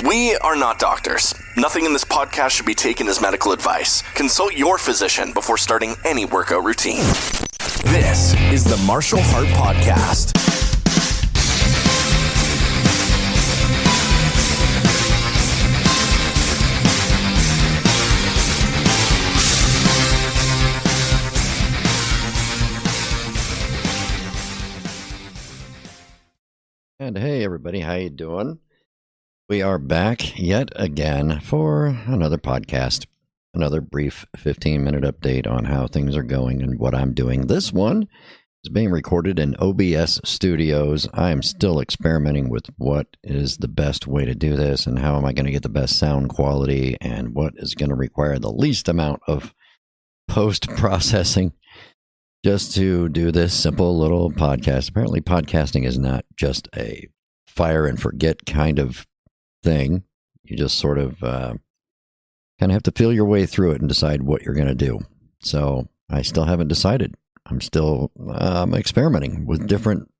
We are not doctors. Nothing in this podcast should be taken as medical advice. Consult your physician before starting any workout routine. This is the Martial Heart Podcast. And hey everybody, how you doing? We are back yet again for another podcast, another brief 15-minute update on how things are going and what I'm doing. This one is being recorded in OBS Studios. I am still experimenting with what is the best way to do this and how am I going to get the best sound quality and what is going to require the least amount of post-processing just to do this simple little podcast. Apparently podcasting is not just a fire and forget kind of thing. You just sort of kind of have to feel your way through it and decide what you're going to do. So I still haven't decided. I'm still experimenting with different,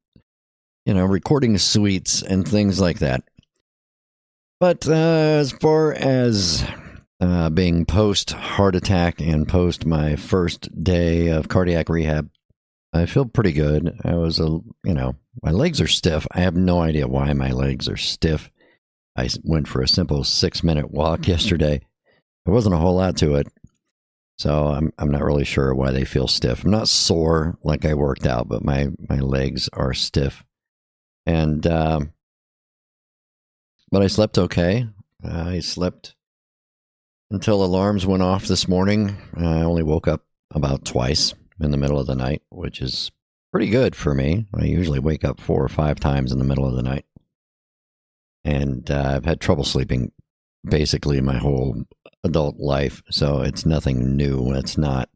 recording suites and things like that. But as far as being post heart attack and post my first day of cardiac rehab, I feel pretty good. I was my legs are stiff. I have no idea why my legs are stiff. I went for a simple 6-minute walk yesterday. There wasn't a whole lot to it. So I'm not really sure why they feel stiff. I'm not sore like I worked out, but my legs are stiff. And but I slept okay. I slept until alarms went off this morning. I only woke up about twice in the middle of the night, which is pretty good for me. I usually wake up 4 or 5 times in the middle of the night. And I've had trouble sleeping basically my whole adult life, so it's nothing new. It's not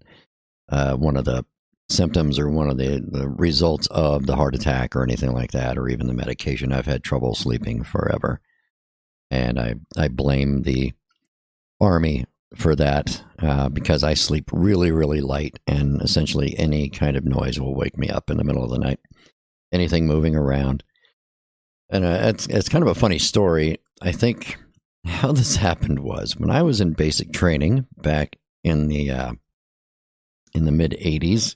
one of the symptoms or one of the results of the heart attack or anything like that, or even the medication. I've had trouble sleeping forever. And I blame the Army for that because I sleep really, really light, and essentially any kind of noise will wake me up in the middle of the night. Anything moving around. And it's kind of a funny story. I think how this happened was when I was in basic training back in the mid 80s.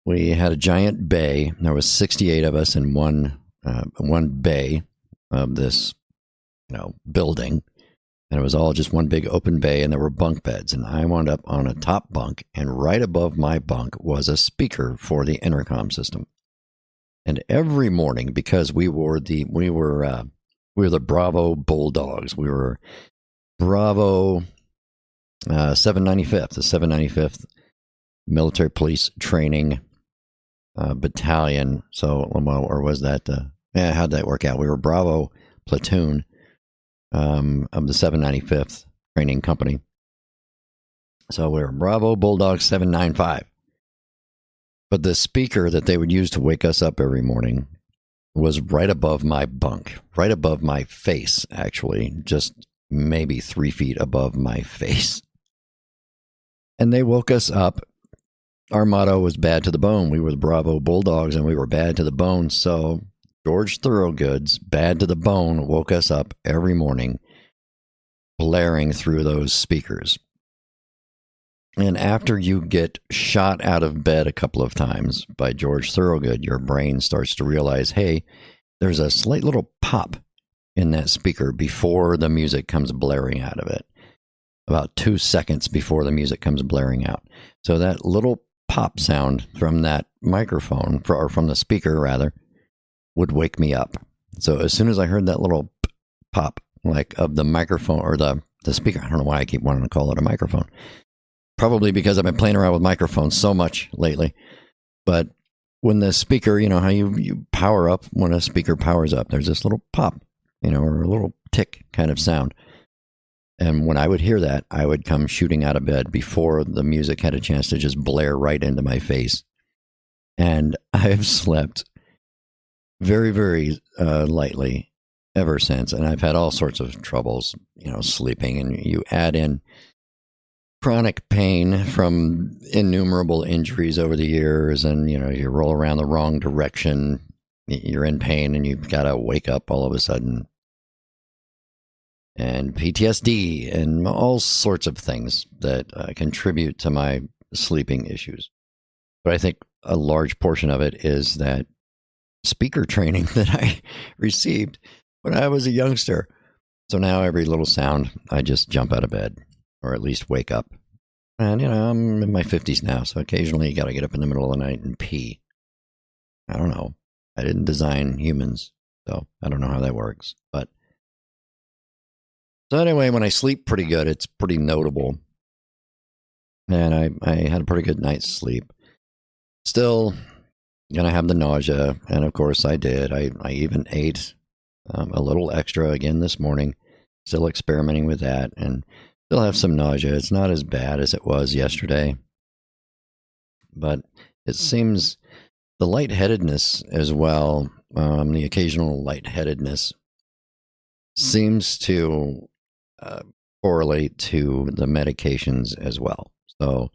We had a giant bay. There was 68 of us in one bay of this building, and it was all just one big open bay, and there were bunk beds. And I wound up on a top bunk, and right above my bunk was a speaker for the intercom system. And every morning, because we were the Bravo Bulldogs. We were Bravo 795th, the 795th Military Police Training Battalion. So, or was that? How'd that work out? We were Bravo Platoon of the 795th Training Company. So we were Bravo Bulldog 795. But the speaker that they would use to wake us up every morning was right above my bunk, right above my face, actually, just maybe 3 feet above my face. And they woke us up. Our motto was bad to the bone. We were the Bravo Bulldogs, and we were bad to the bone. So George Thorogood's Bad to the Bone woke us up every morning, blaring through those speakers. And after you get shot out of bed a couple of times by George Thorogood, your brain starts to realize, hey, there's a slight little pop in that speaker before the music comes blaring out of it. About 2 seconds before the music comes blaring out. So that little pop sound from that microphone, or from the speaker rather, would wake me up. So as soon as I heard that little pop, like of the microphone or the speaker, I don't know why I keep wanting to call it a microphone. Probably because I've been playing around with microphones so much lately. But when the speaker, how you power up, when a speaker powers up, there's this little pop, or a little tick kind of sound. And when I would hear that, I would come shooting out of bed before the music had a chance to just blare right into my face. And I have slept very, very lightly ever since. And I've had all sorts of troubles, sleeping. And you add in chronic pain from innumerable injuries over the years, and you roll around the wrong direction, you're in pain, and you've got to wake up all of a sudden and PTSD and all sorts of things that contribute to my sleeping issues. But I think a large portion of it is that speaker training that I received when I was a youngster. So now every little sound, I just jump out of bed or at least wake up. And, I'm in my 50s now, so occasionally you got to get up in the middle of the night and pee. I don't know. I didn't design humans, so I don't know how that works. But so anyway, when I sleep pretty good, it's pretty notable. And I had a pretty good night's sleep. Still going to have the nausea, and of course I did. I even ate a little extra again this morning. Still experimenting with that, and still have some nausea. It's not as bad as it was yesterday, but it seems the lightheadedness as well, the occasional lightheadedness, seems to correlate to the medications as well. So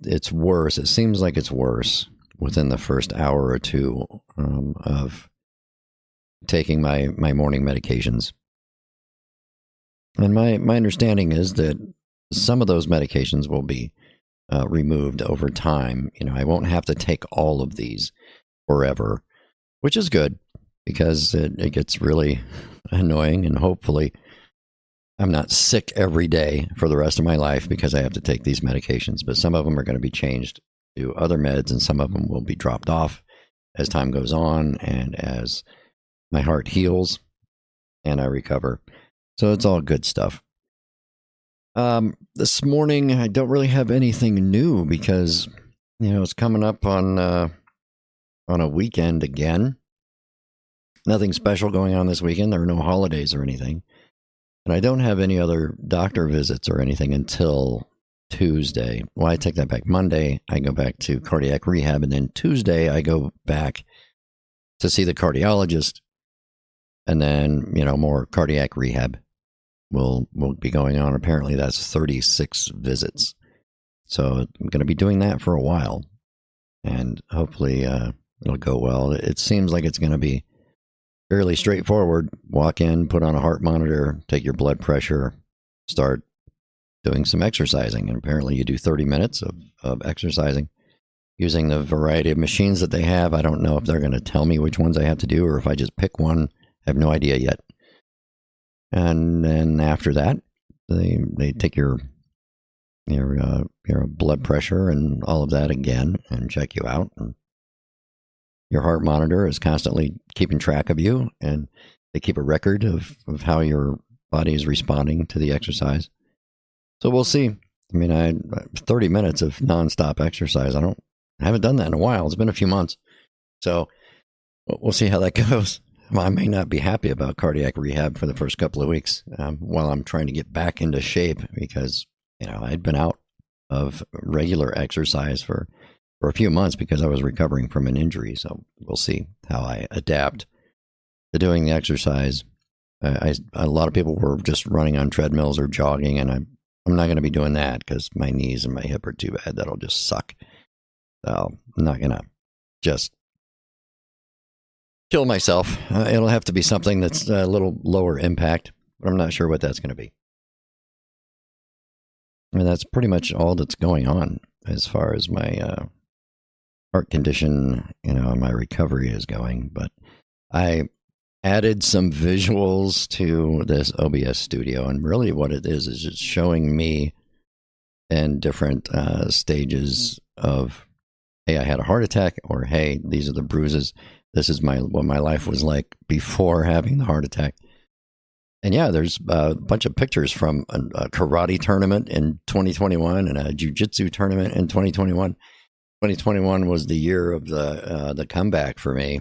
it's worse. It seems like it's worse within the first hour or two of taking my morning medications. And my understanding is that some of those medications will be removed over time. I won't have to take all of these forever, which is good because it gets really annoying, and hopefully I'm not sick every day for the rest of my life because I have to take these medications. But some of them are going to be changed to other meds, and some of them will be dropped off as time goes on and as my heart heals and I recover. So it's all good stuff. This morning, I don't really have anything new because, it's coming up on a weekend again. Nothing special going on this weekend. There are no holidays or anything. And I don't have any other doctor visits or anything until Tuesday. Well, I take that back. Monday, I go back to cardiac rehab. And then Tuesday, I go back to see the cardiologist. And then, more cardiac rehab will be going on. Apparently, that's 36 visits. So I'm going to be doing that for a while. And hopefully it'll go well. It seems like it's going to be fairly straightforward. Walk in, put on a heart monitor, take your blood pressure, start doing some exercising. And apparently you do 30 minutes of exercising using the variety of machines that they have. I don't know if they're going to tell me which ones I have to do or if I just pick one. I have no idea yet. And then after that, they take your blood pressure and all of that again and check you out. And your heart monitor is constantly keeping track of you, and they keep a record of how your body is responding to the exercise. So we'll see. I mean, I 30 minutes of nonstop exercise. I haven't done that in a while. It's been a few months. So we'll see how that goes. Well, I may not be happy about cardiac rehab for the first couple of weeks while I'm trying to get back into shape because, I'd been out of regular exercise for a few months because I was recovering from an injury. So we'll see how I adapt to doing the exercise. A lot of people were just running on treadmills or jogging, and I'm not going to be doing that because my knees and my hip are too bad. That'll just suck. So I'm not going to just kill myself. It'll have to be something that's a little lower impact, but I'm not sure what that's going to be. And that's pretty much all that's going on as far as my heart condition, and my recovery is going. But I added some visuals to this OBS studio, and really what it is just showing me in different stages of, hey, I had a heart attack, or hey, these are the bruises. This is what my life was like before having the heart attack. And yeah, there's a bunch of pictures from a karate tournament in 2021 and a jiu-jitsu tournament in 2021. 2021 was the year of the comeback for me.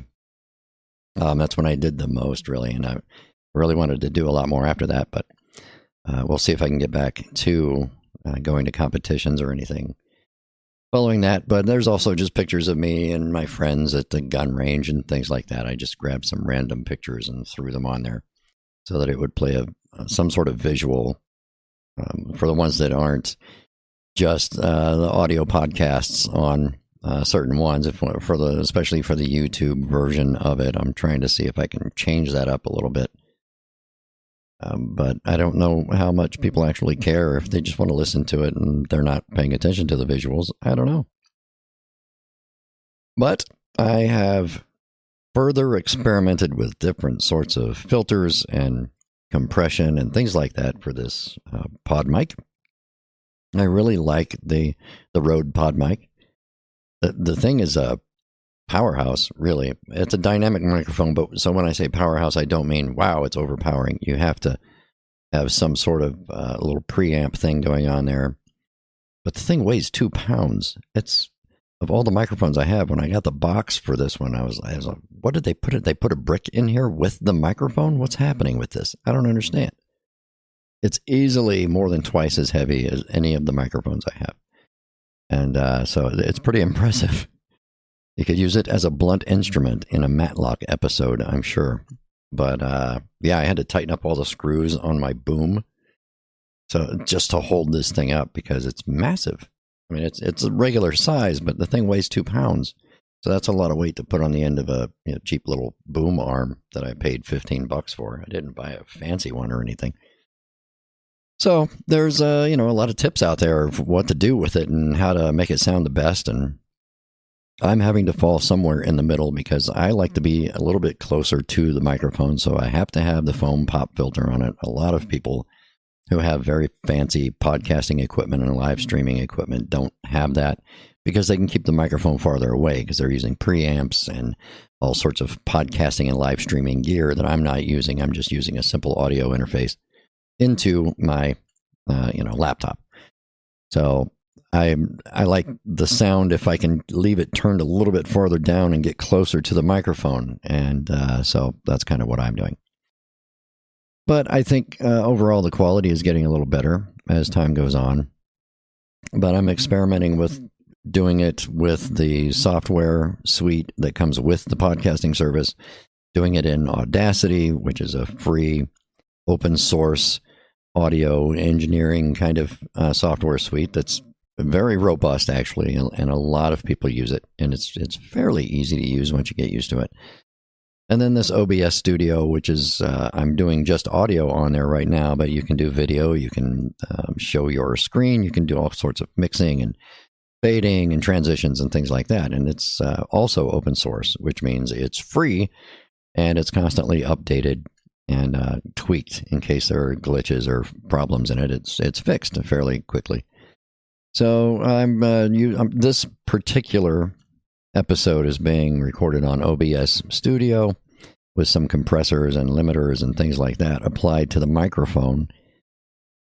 That's when I did the most, really, and I really wanted to do a lot more after that. But we'll see if I can get back to going to competitions or anything following that. But there's also just pictures of me and my friends at the gun range and things like that. I just grabbed some random pictures and threw them on there so that it would play some sort of visual for the ones that aren't just the audio podcasts on certain ones. Especially for the YouTube version of it, I'm trying to see if I can change that up a little bit But I don't know how much people actually care if they just want to listen to it and they're not paying attention to the visuals. I don't know. But I have further experimented with different sorts of filters and compression and things like that for this pod mic. I really like the Rode pod mic. The thing is a powerhouse, really. It's a dynamic microphone, but so when I say powerhouse, I don't mean, wow, it's overpowering. You have to have some sort of little preamp thing going on there. But the thing weighs 2 pounds. It's, of all the microphones I have, when I got the box for this one, I was like, what did they put it? They put a brick in here with the microphone? What's happening with this? I don't understand. It's easily more than twice as heavy as any of the microphones I have. And so it's pretty impressive. You could use it as a blunt instrument in a Matlock episode, I'm sure. But yeah, I had to tighten up all the screws on my boom. So just to hold this thing up because it's massive. I mean, it's a regular size, but the thing weighs 2 pounds. So that's a lot of weight to put on the end of a cheap little boom arm that I paid $15 for. I didn't buy a fancy one or anything. So there's a lot of tips out there of what to do with it and how to make it sound the best. And I'm having to fall somewhere in the middle because I like to be a little bit closer to the microphone, so I have to have the foam pop filter on it. A lot of people who have very fancy podcasting equipment and live streaming equipment don't have that because they can keep the microphone farther away because they're using preamps and all sorts of podcasting and live streaming gear that I'm not using. I'm just using a simple audio interface into my laptop. So I like the sound if I can leave it turned a little bit farther down and get closer to the microphone. And so that's kind of what I'm doing. But I think overall the quality is getting a little better as time goes on. But I'm experimenting with doing it with the software suite that comes with the podcasting service, doing it in Audacity, which is a free open source audio engineering kind of software suite that's very robust, actually, and a lot of people use it, and it's fairly easy to use once you get used to it. And then this OBS Studio, which is I'm doing just audio on there right now, but you can do video, you can show your screen, you can do all sorts of mixing and fading and transitions and things like that. And it's also open source, which means it's free and it's constantly updated and tweaked in case there are glitches or problems in it. It's fixed fairly quickly. So this particular episode is being recorded on OBS Studio with some compressors and limiters and things like that applied to the microphone.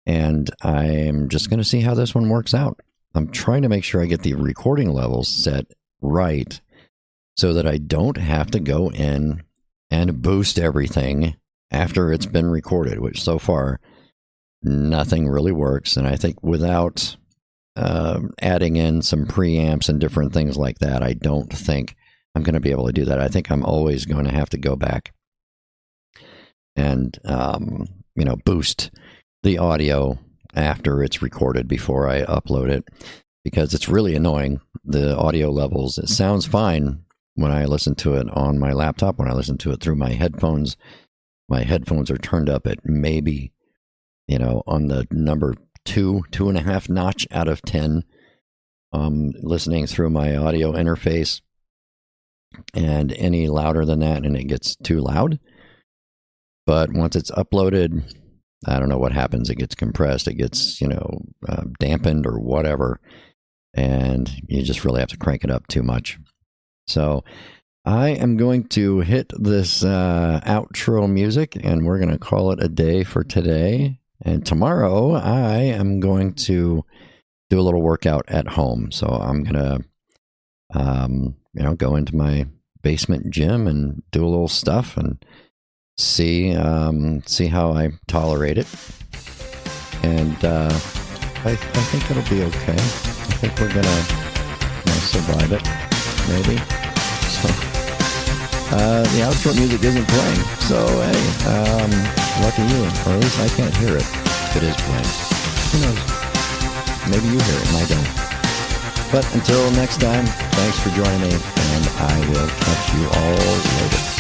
And I'm just going to see how this one works out. I'm trying to make sure I get the recording levels set right so that I don't have to go in and boost everything after it's been recorded, which so far nothing really works. And I think without adding in some preamps and different things like that, I don't think I'm going to be able to do that. I think I'm always going to have to go back and boost the audio after it's recorded before I upload it, because it's really annoying, the audio levels. It sounds fine when I listen to it on my laptop. When I listen to it through my headphones are turned up at maybe on the number 2.5 notch out of 10, listening through my audio interface, and any louder than that and it gets too loud. But once it's uploaded, I don't know what happens. It gets compressed, it gets dampened or whatever, and you just really have to crank it up too much. So I am going to hit this outro music, and we're going to call it a day for today. And tomorrow I am going to do a little workout at home. So I'm going to, go into my basement gym and do a little stuff and see how I tolerate it. And I think it'll be okay. I think we're going to survive it, maybe. So the outro music isn't playing. So, hey, lucky you, or at least I can't hear it if it is playing. Who knows? Maybe you hear it and I don't. But until next time, thanks for joining me, and I will catch you all later.